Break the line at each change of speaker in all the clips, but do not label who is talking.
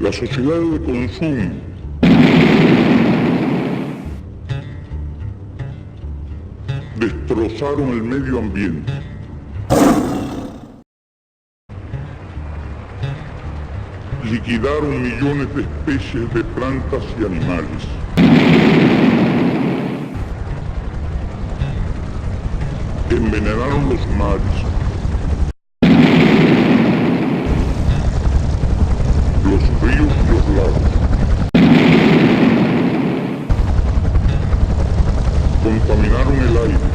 Las sociedades de consumo destrozaron el medio ambiente. Liquidaron millones de especies de plantas y animales. Envenenaron los mares. Los ríos y los lagos. Contaminaron el aire.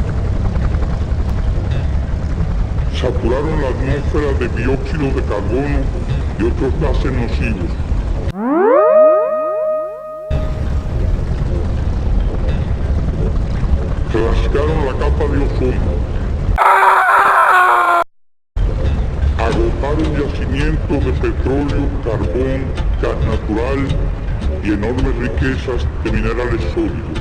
Saturaron la atmósfera de dióxido de carbono y otros gases nocivos. Rasgaron la capa de ozono. Agotaron yacimientos de petróleo, carbón, gas natural y enormes riquezas de minerales sólidos.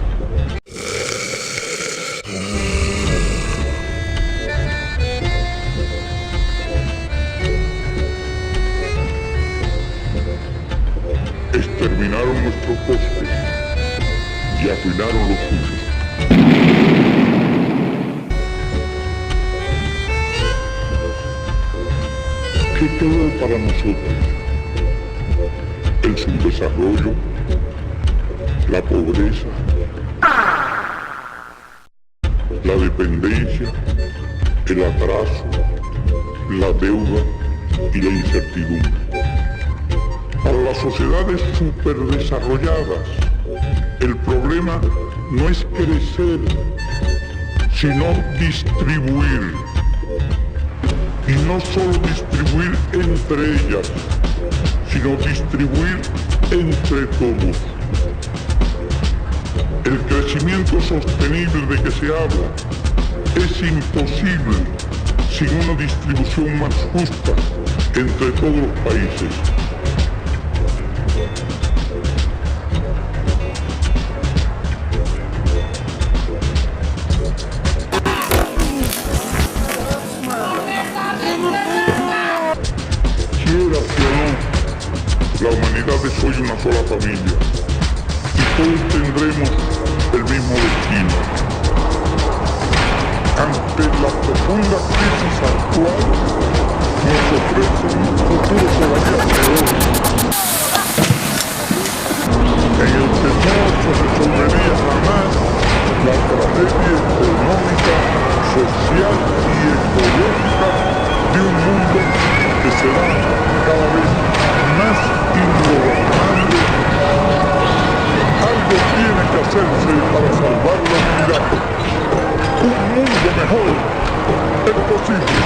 Exterminaron nuestros bosques y arruinaron los suyos. ¿Qué quedó para nosotros? El subdesarrollo, la pobreza, la dependencia, el atraso, la deuda y la incertidumbre. Para las sociedades superdesarrolladas, el problema no es crecer, sino distribuir. Y no solo distribuir entre ellas, sino distribuir entre todos. El crecimiento sostenible de que se habla es imposible sin una distribución más justa entre todos los países. La humanidad es hoy una sola familia y todos tendremos el mismo destino. Ante la profunda crisis actual, nos ofrece un futuro todavía peor. En el que no se resolvería jamás la tragedia económica, social y ecológica de un mundo que será cada vez más ingobernable. Algo tiene que hacerse para salvar la humanidad. Un mundo mejor es posible.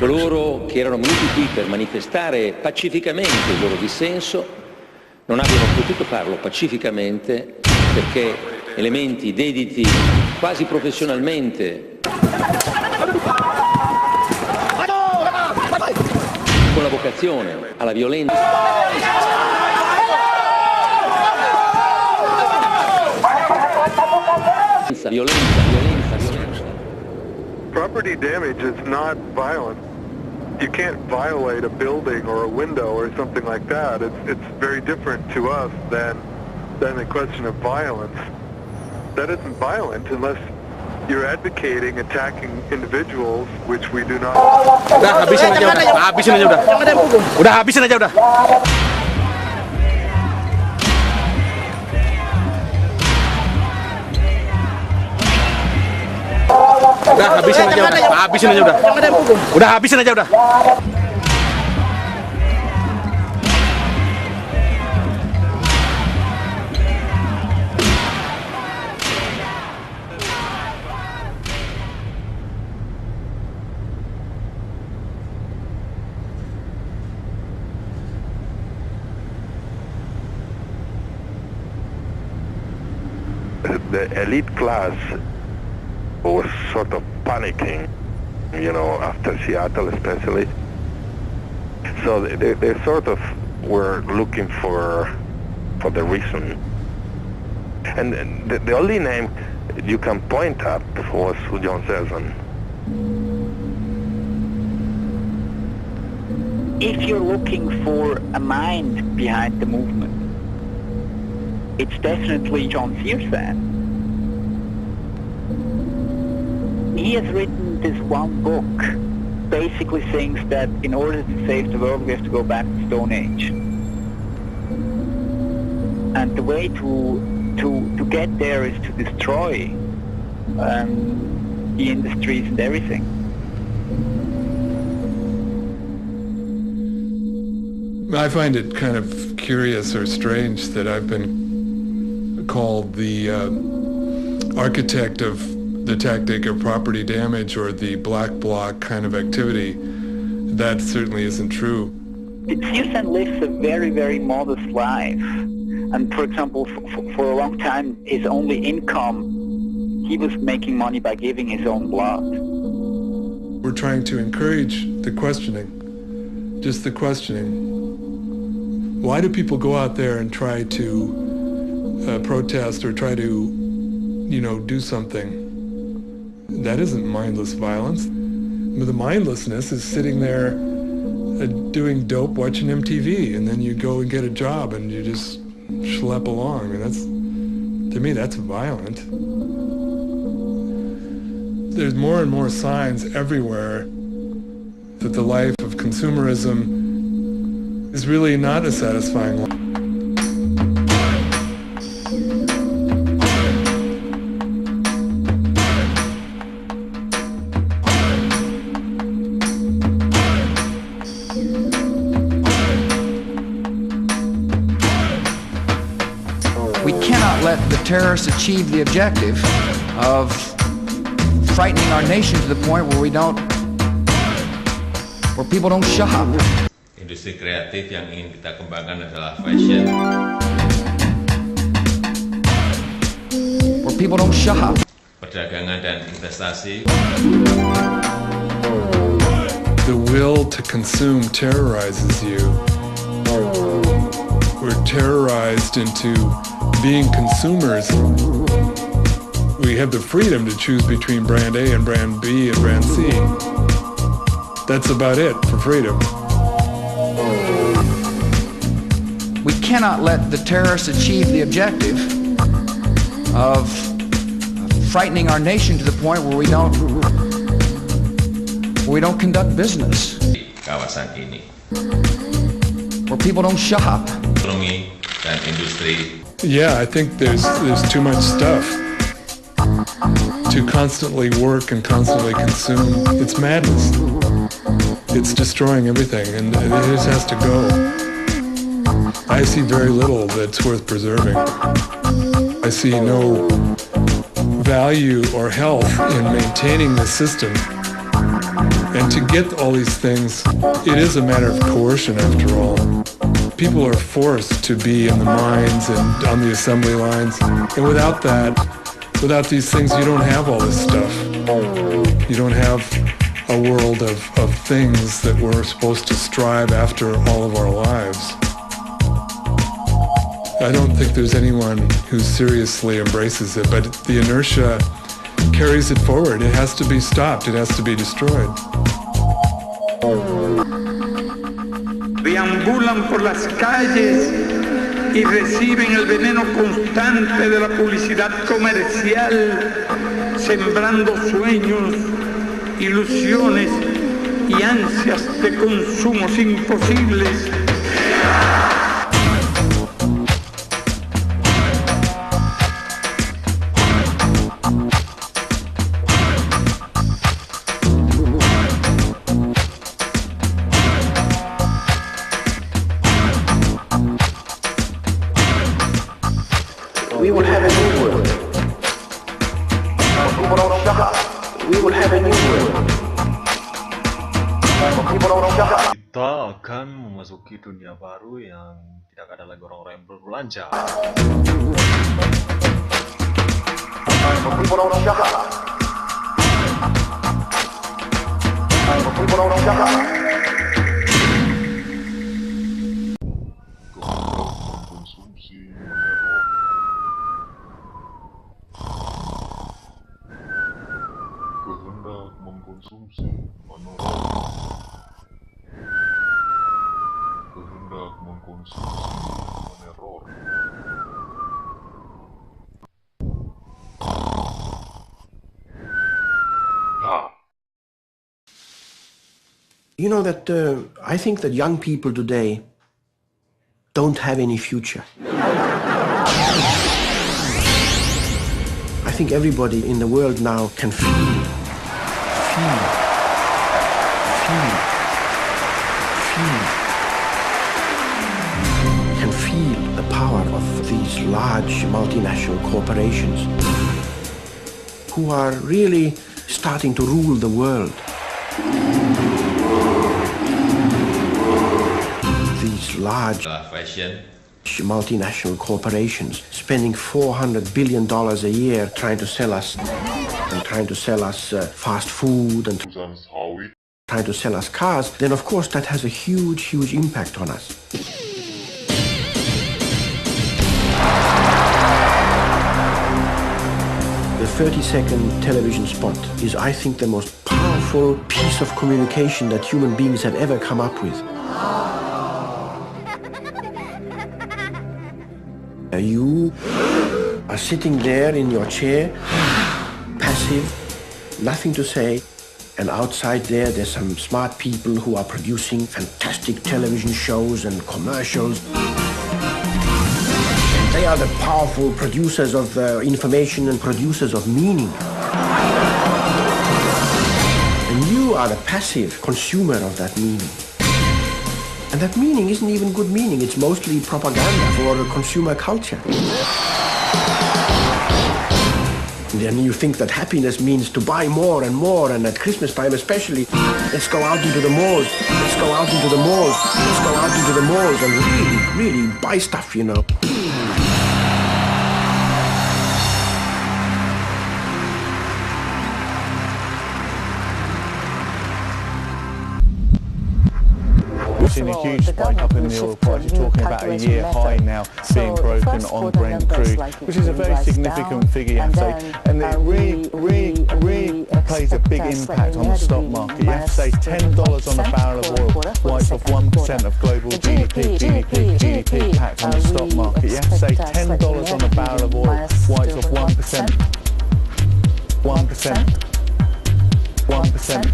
Coloro che erano venuti qui per manifestare pacificamente il loro dissenso non abbiano potuto farlo pacificamente perché elementi dediti quasi professionalmente con la vocazione alla violenza
Property damage is not violent. You can't violate a building or a window or something like that. It's very different to us than a question of violence. That isn't violent unless you're advocating attacking individuals, which we do not.
Udah habisin aja udah. Udah habisin aja udah. Udah habisin aja udah. Habisin aja udah. Udah habisin aja udah.
the elite class was sort of panicking, after Seattle especially. So they sort of were looking for the reason. And the only name you can point at was John Selson.
If you're looking for a mind behind the movement, it's definitely John Searson. He has written this one book, basically saying that in order to save the world, we have to go back to Stone Age. And the way to get there is to destroy the industries and everything.
I find it kind of curious or strange that I've been called the architect of the tactic of property damage or the black bloc kind of activity. That certainly isn't true.
Searson lives a very, very modest life. And for example, for a long time, his only income, he was making money by giving his own blood.
We're trying to encourage the questioning, just the questioning. Why do people go out there and try to protest or try to, do something? That isn't mindless violence. The mindlessness is sitting there doing dope, watching MTV, and then you go and get a job and you just schlep along. I mean, to me, that's violent. There's more and more signs everywhere that the life of consumerism is really not a satisfying life.
We cannot let the terrorists achieve the objective of frightening our nation to the point where people don't shop.
Industri kreatif yang ingin kita kembangkan adalah fashion.
Where people don't shop.
Perdagangan dan investasi.
The will to consume terrorizes you. We're terrorized into being consumers. We have the freedom to choose between brand A and brand B and brand C. That's about it for freedom.
We cannot let the terrorists achieve the objective of frightening our nation to the point where we don't conduct business.
Kawasan ini.
Where people don't shop.
Ekonomi dan industri.
Yeah, I think there's too much stuff to constantly work and constantly consume. It's madness. It's destroying everything, and it just has to go. I see very little that's worth preserving. I see no value or health in maintaining the system. And to get all these things, it is a matter of coercion after all. People are forced to be in the mines and on the assembly lines. And without that, without these things, you don't have all this stuff. You don't have a world of things that we're supposed to strive after all of our lives. I don't think there's anyone who seriously embraces it, but the inertia carries it forward. It has to be stopped. It has to be destroyed.
Deambulan por las calles y reciben el veneno constante de la publicidad comercial, sembrando sueños, ilusiones y ansias de consumos imposibles.
We will have a new world. People don't shop. We will have a new world. People don't shop.
Kita akan memasuki dunia baru yang tidak ada lagi orang-orang yang berbelanja.
mengkonsumsi kehendak mengkonsumsi meneror.
You know that I think that young people today don't have any future. I think everybody in the world now can feel the power of these large multinational corporations who are really starting to rule the world. These large multinational corporations spending $400 billion a year trying to sell us fast food and trying to sell us cars, then of course that has a huge impact on us. The 30-second television spot is, I think, the most powerful piece of communication that human beings have ever come up with. You are sitting there in your chair, passive, nothing to say, and outside there's some smart people who are producing fantastic television shows and commercials. And they are the powerful producers of information and producers of meaning. And you are the passive consumer of that meaning. And that meaning isn't even good meaning, it's mostly propaganda for consumer culture. And then you think that happiness means to buy more and more, and at Christmas time especially, let's go out into the malls, let's go out into the malls, let's go out into the malls and really buy stuff, you know.
We've seen a huge spike up in the oil price. You're talking about a year high now being broken on Brent crude, which is a very significant figure, you have to say, and it really plays a big impact on the stock market. You have to say $10 on a barrel of oil wipes off 1% of global GDP impact on the stock market. You have to say $10 on a barrel of oil wipes off 1%.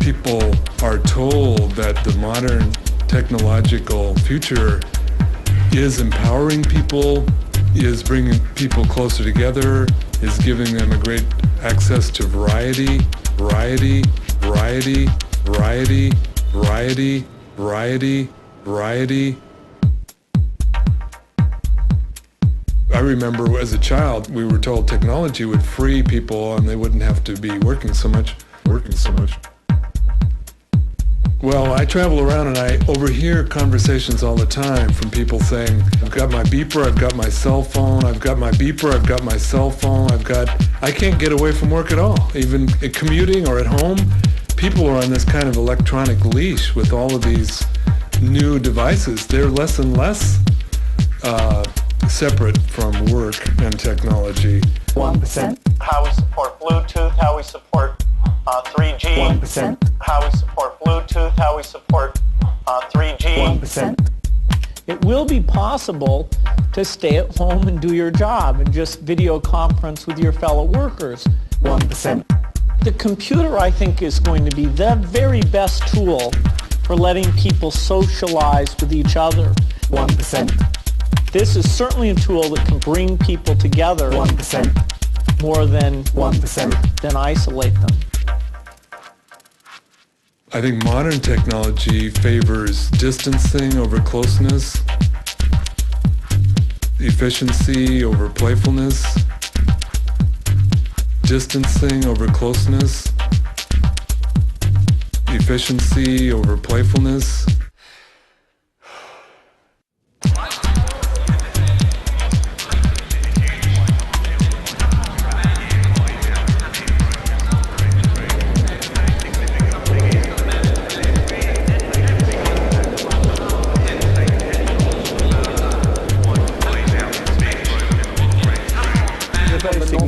People are told that the modern technological future is empowering people, is bringing people closer together, is giving them a great access to variety. I remember as a child, we were told technology would free people and they wouldn't have to be working so much. Well, I travel around and I overhear conversations all the time from people saying, I've got my beeper, I've got my cell phone, I can't get away from work at all. Even commuting or at home, people are on this kind of electronic leash with all of these new devices. They're less and less separate from work and technology.
1%. How we support Bluetooth, how we support 3G.
1%.
How we support Bluetooth, how we support 3G.
1%.
It will be possible to stay at home and do your job and just video conference with your fellow workers.
1%.
The computer, I think, is going to be the very best tool for letting people socialize with each other.
1%.
This is certainly a tool that can bring people together
1%.
more than
1%.
than isolate them.
I think modern technology favors distancing over closeness, efficiency over playfulness, distancing over closeness, efficiency over playfulness.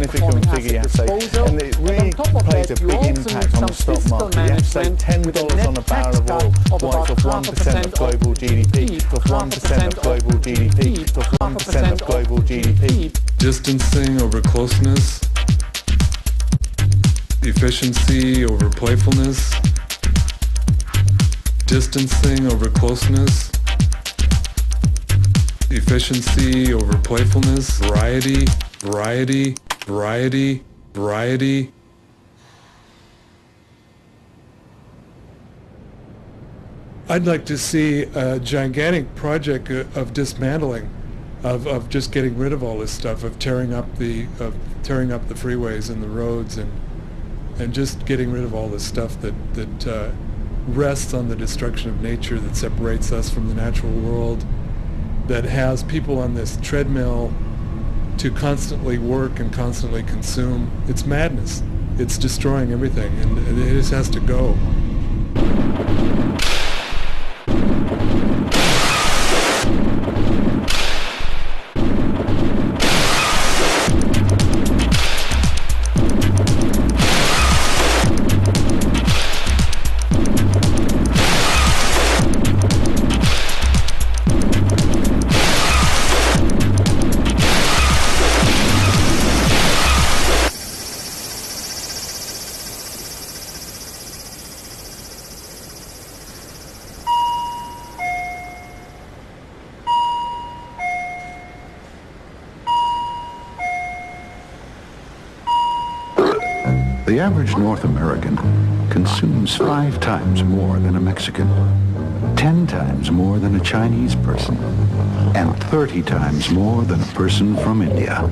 significant figure, you have to say, and it really plays a big impact on the stock market. You have to say $10 on a barrel of oil wipes off 1% of global GDP, off 1% of global GDP, off 1% of global GDP.
Distancing over closeness, efficiency over playfulness, distancing over closeness, efficiency over playfulness, variety, variety, variety, variety. I'd like to see a gigantic project of dismantling, of just getting rid of all this stuff, of tearing up the freeways and the roads, and just getting rid of all this stuff that rests on the destruction of nature, that separates us from the natural world, that has people on this treadmill to constantly work and constantly consume. It's madness. It's destroying everything, and it just has to go.
The average North American consumes 5 times more than a Mexican, 10 times more than a Chinese person, and 30 times more than a person from India.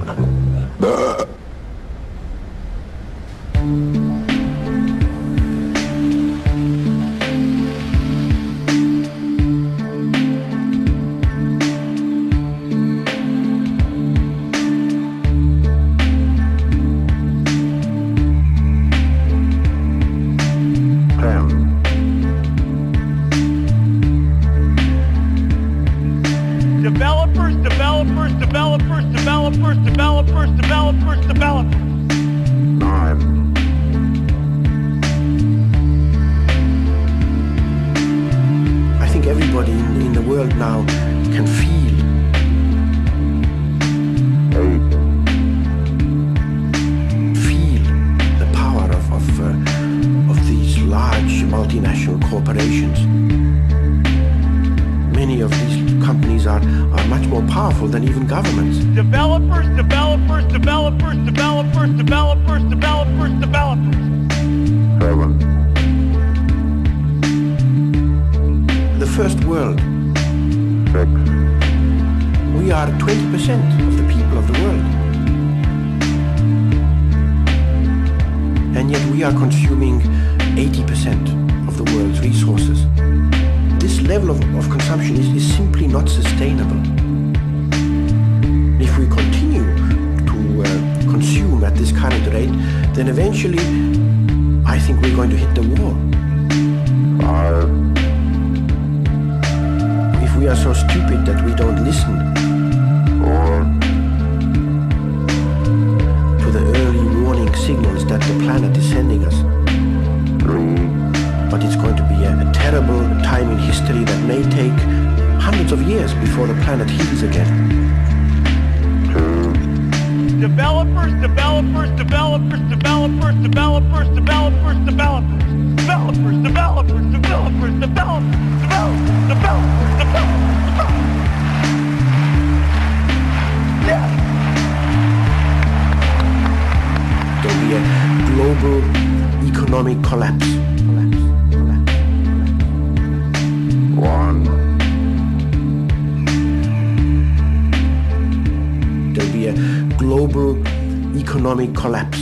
Collapse.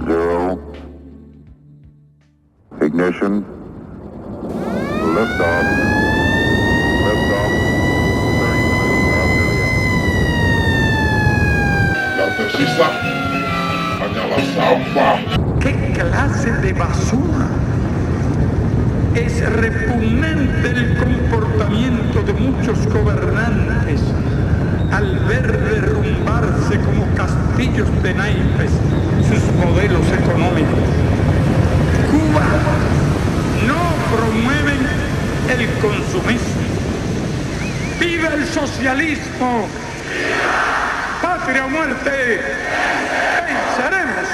0. Ignition. Lift off. Lift off. 30 minutes after the hour.
La tersisa adalah sampah.
¿Qué clase de basura? Es repugnante el comportamiento de muchos gobernantes al ver derrumbarse como castillos de naipes sus modelos económicos. Cuba no promueve el consumismo. ¡Viva el socialismo! ¡Patria o muerte! ¡Venceremos!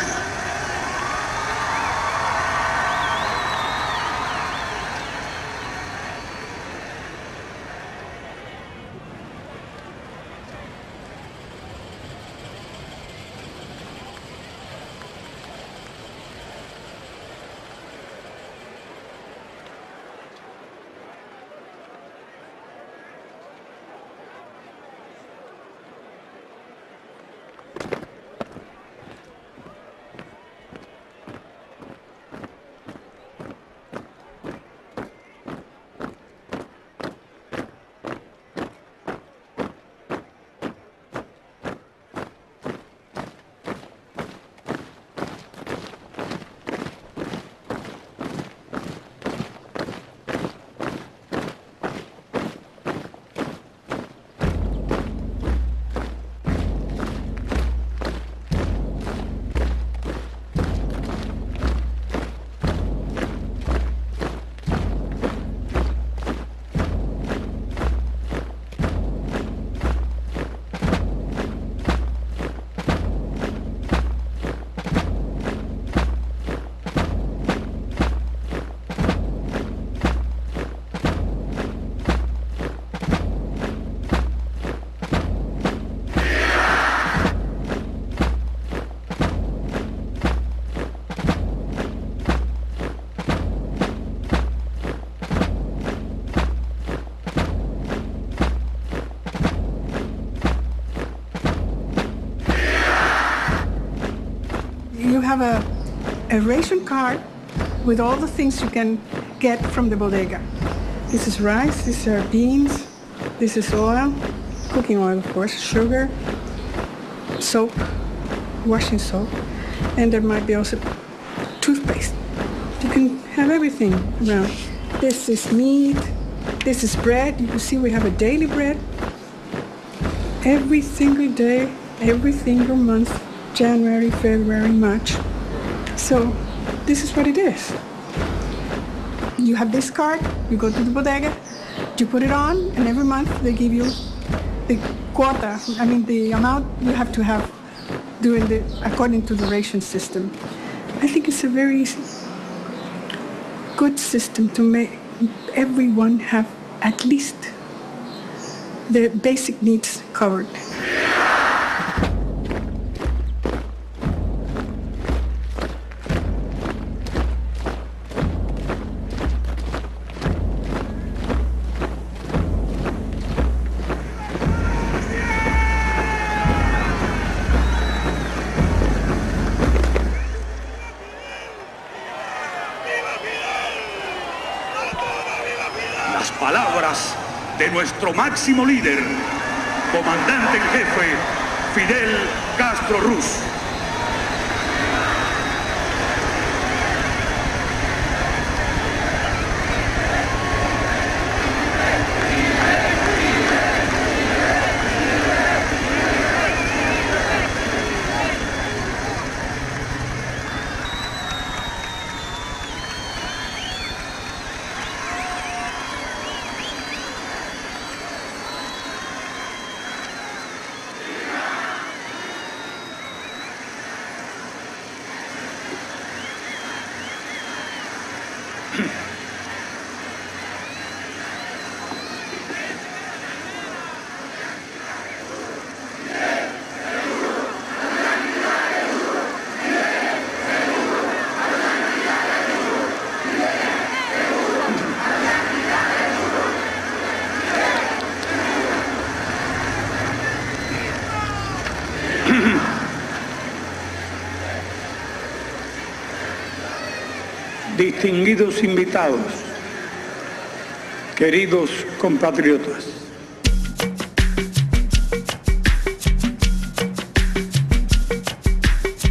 You have a ration card with all the things you can get from the bodega. This is rice, these are beans, this is oil, cooking oil of course, sugar, soap, washing soap, and there might be also toothpaste. You can have everything around. This is meat, this is bread. You can see we have a daily bread. Every single day, every single month, January, February, March. So this is what it is. You have this card, you go to the bodega, you put it on, and every month they give you the quota, the amount you have to have according to the ration system. I think it's a very good system to make everyone have at least the basic needs covered.
Palabras de nuestro máximo líder, comandante en jefe, Fidel Castro Ruz. Distinguidos invitados, queridos compatriotas.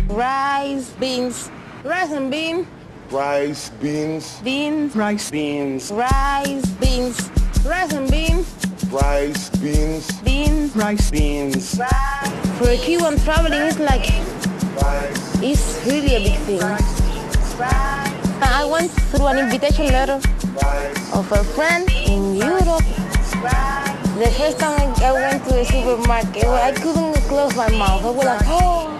Rice, beans, rice and bean.
Rice, beans.
Beans.
Rice.
Beans.
Rice, beans, rice and bean.
Rice, beans.
Beans.
Rice.
Beans.
For a Cuban, traveling is like, it's really a big thing. I went through an invitation letter of a friend in Europe. The first time I went to the supermarket, I couldn't close my mouth. I was like, oh,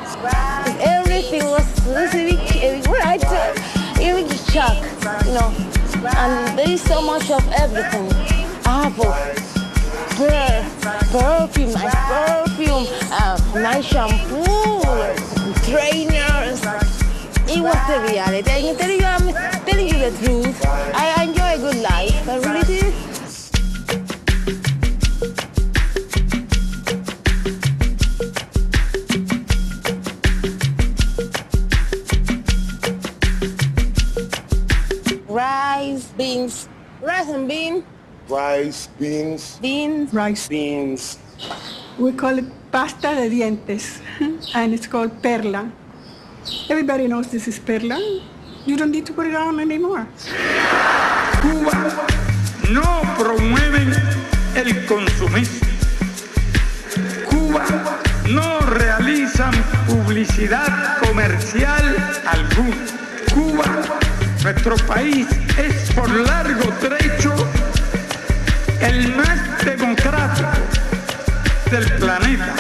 everything was a big shock, you know. And there is so much of everything. Apple, perfume, nice shampoo, trainers. It was the reality. I'm telling you the truth. I enjoy a good life. I really do. Rice, beans, rice and bean.
Rice, beans.
Beans.
Rice.
Beans.
We call it pasta de dientes, and it's called perla. Everybody knows this is perla. You don't need to put it on anymore.
Cuba no promueven el consumismo. Cuba no realizan publicidad comercial alguna. Cuba, nuestro país, es por largo trecho el más democrático del planeta.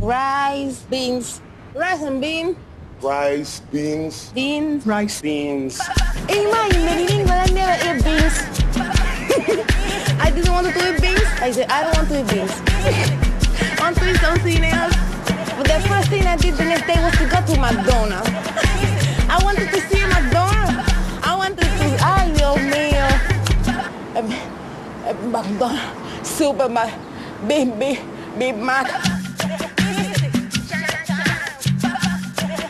Rice, beans, rice and bean.
Rice, beans.
Beans.
Rice.
Beans.
Imagine, in England, I never ate beans. I didn't want to eat beans. I said, I don't want to eat beans. I want to eat something else. But the first thing I did the next day was to go to McDonald's. I wanted to see McDonald's. I wanted to, ay, Dios mío. McDonald's, Super Mac, Big Mac.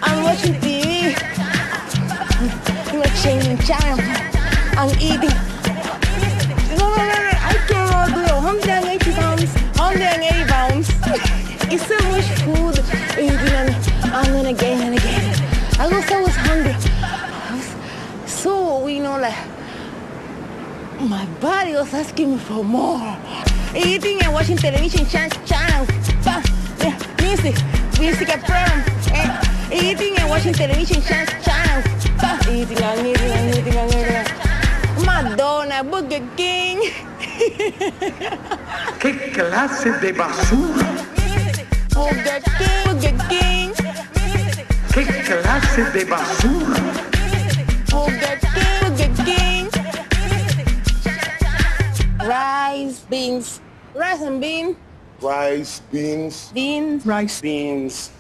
I'm watching TV. I'm changing channel. I'm eating. No, I cannot do it. 180 pounds. 180 pounds. It's so much food. Eating and then again and again. I was hungry. So, you know, like, my body was asking me for more. Eating and watching television channels. Music at prom. Eating and watching television channels. Eating and eating. Madonna, Burger King.
¿Qué clase de basura?
Burger King.
¿Qué clase de basura?
Burger King. Rice, beans. Rice and bean.
Rice, beans.
Beans.
Rice.
Beans.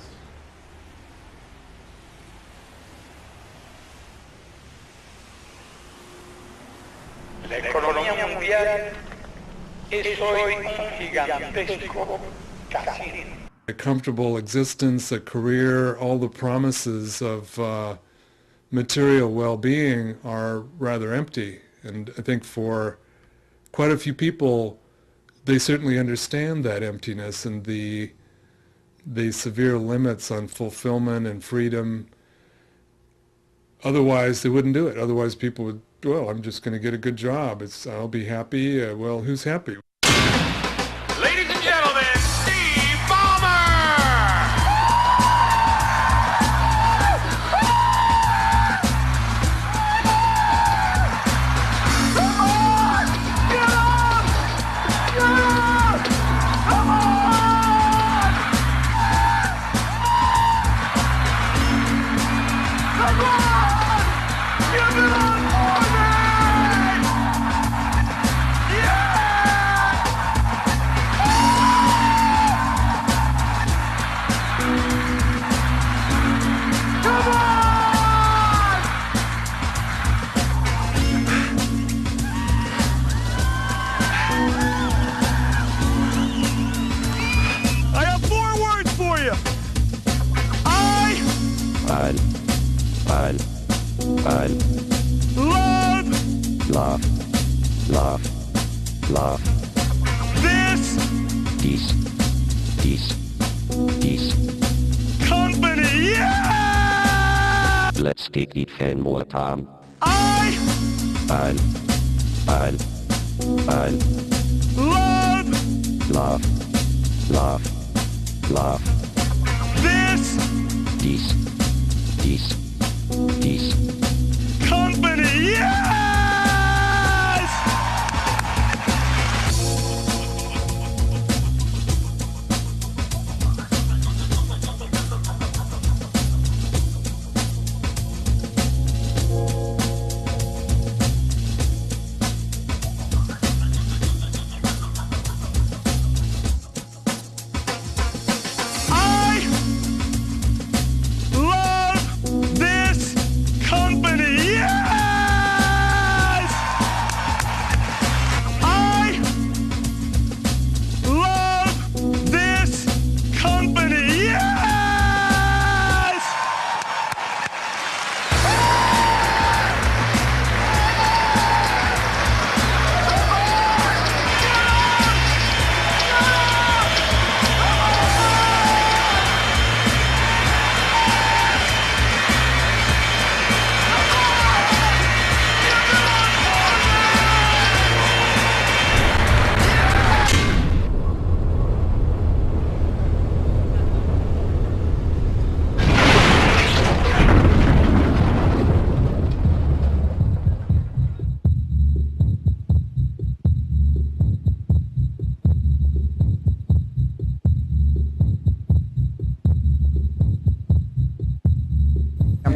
La economía mundial es hoy un gigantesco casino.
A comfortable existence, a career, all the promises of material well-being are rather empty. And I think for quite a few people, they certainly understand that emptiness and the severe limits on fulfillment and freedom. Otherwise, they wouldn't do it. Otherwise, people would, well, I'm just going to get a good job. I'll be happy. Well, who's happy?
Ladies and gentlemen, Steve Ballmer! Come on! Get up! Get up! Come on! Come on! Give it up for me!
Love. Dies.
Company, yeah!
Let's take it one more time. Love.
This company, yes!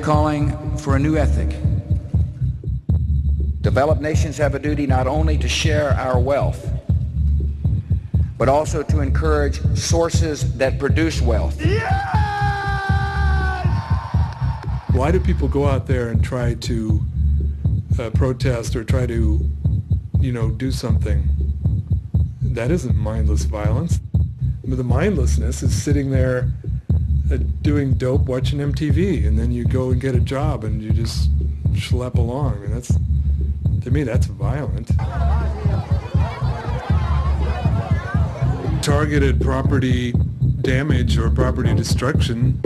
Calling for a new ethic. Developed nations have a duty not only to share our wealth, but also to encourage sources that produce wealth.
Why do people go out there and try to protest or try to, do something? That isn't mindless violence. The mindlessness is sitting there doing dope, watching MTV, and then you go and get a job and you just schlep along. And to me, that's violent. Targeted property damage or property destruction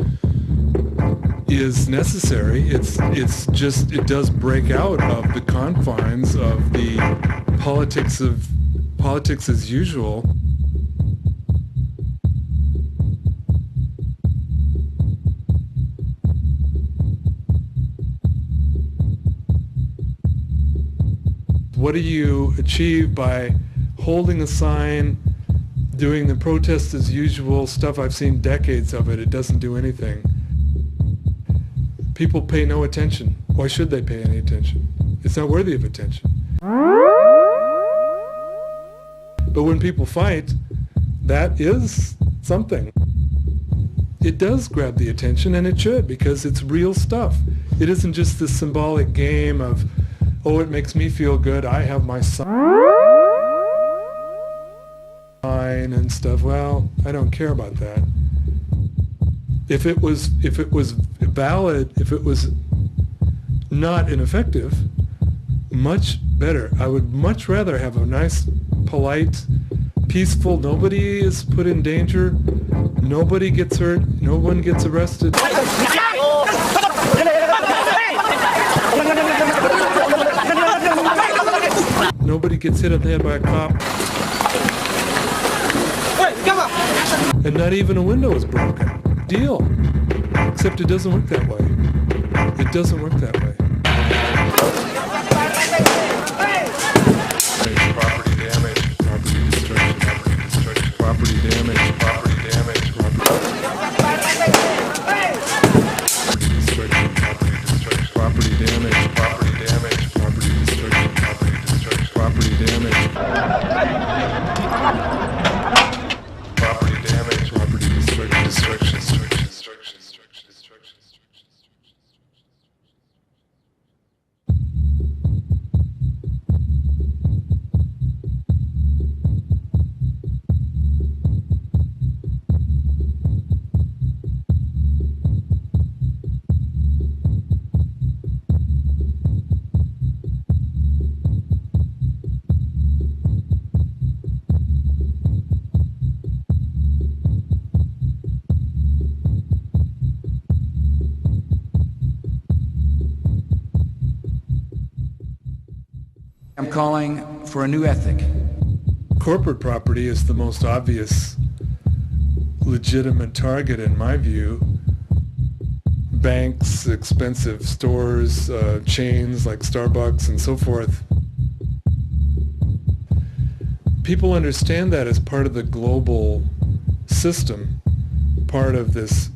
is necessary. It does break out of the confines of the politics as usual. What do you achieve by holding a sign, doing the protest as usual stuff? I've seen decades of it. It doesn't do anything. People pay no attention. Why should they pay any attention? It's not worthy of attention. But when people fight, that is something. It does grab the attention, and it should, because it's real stuff. It isn't just this symbolic game of, oh, it makes me feel good, I have my sign and stuff. Well, I don't care about that. If it was valid, if it was not ineffective, much better. I would much rather have a nice, polite, peaceful, nobody is put in danger, nobody gets hurt, no one gets arrested. Nobody gets hit on the head by a cop. And not even a window is broken. Deal. Except it doesn't work that way. It doesn't work that way. Property damage, property destruction, property damage, property damage, property destruction, property damage, property damage, property destruction, property damage, property damage, property destruction, destruction.
I'm calling for a new ethic.
Corporate property is the most obvious legitimate target in my view. Banks, expensive stores, chains like Starbucks and so forth. People understand that as part of the global system, part of this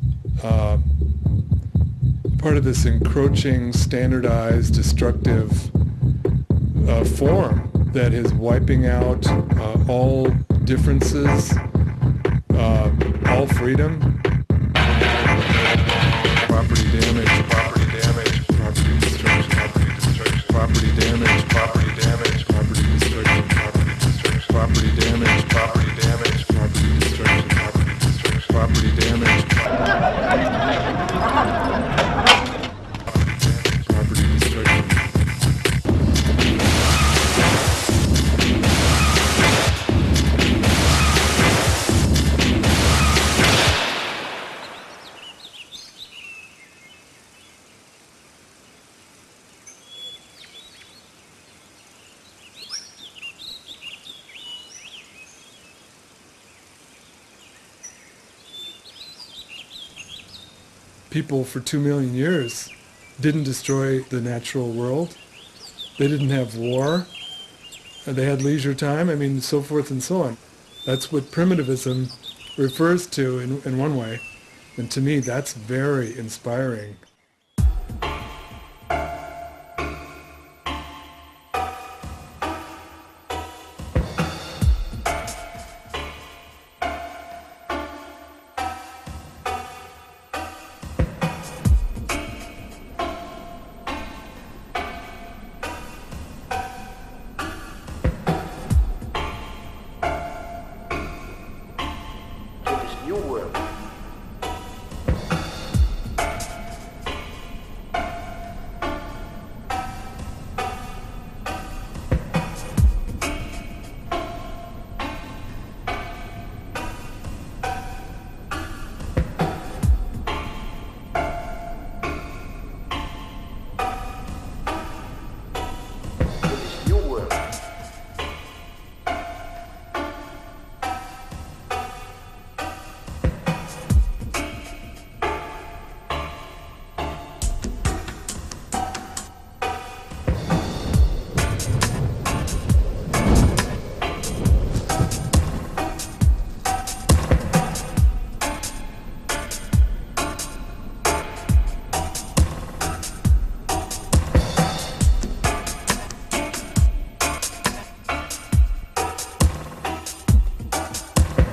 encroaching, standardized, destructive form that is wiping out all differences, all freedom. Property damage, property damage, property destruction, property destruction, property damage, property damage, property destruction, property destruction, property damage, property damage, property destruction, property destruction, property damage, property destruction. People for 2 million years didn't destroy the natural world. They didn't have war. They had leisure time, so forth and so on. That's what primitivism refers to in one way. And to me, that's very inspiring.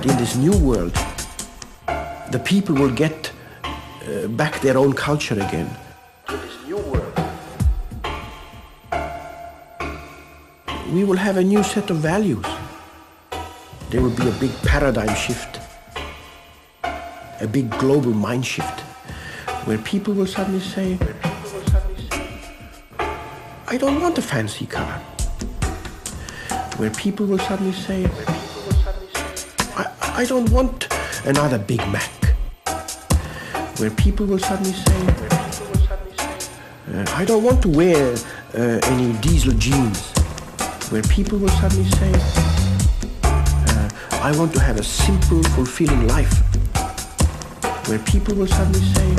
In this new world, the people will get back their own culture again. In this new world, we will have a new set of values. There will be a big paradigm shift, a big global mind shift, where people will suddenly say, I don't want a fancy car. Where people will suddenly say, I don't want another Big Mac. Where people will suddenly say, I don't want to wear any diesel jeans. Where people will suddenly say, I want to have a simple, fulfilling life. Where people will suddenly say,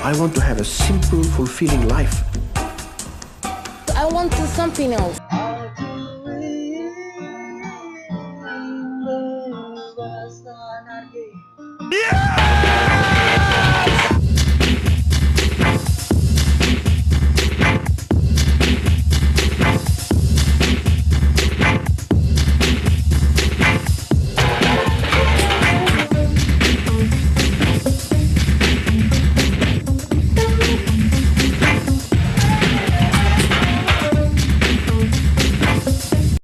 I want to have a simple, fulfilling life.
I want to something else.
Yeah!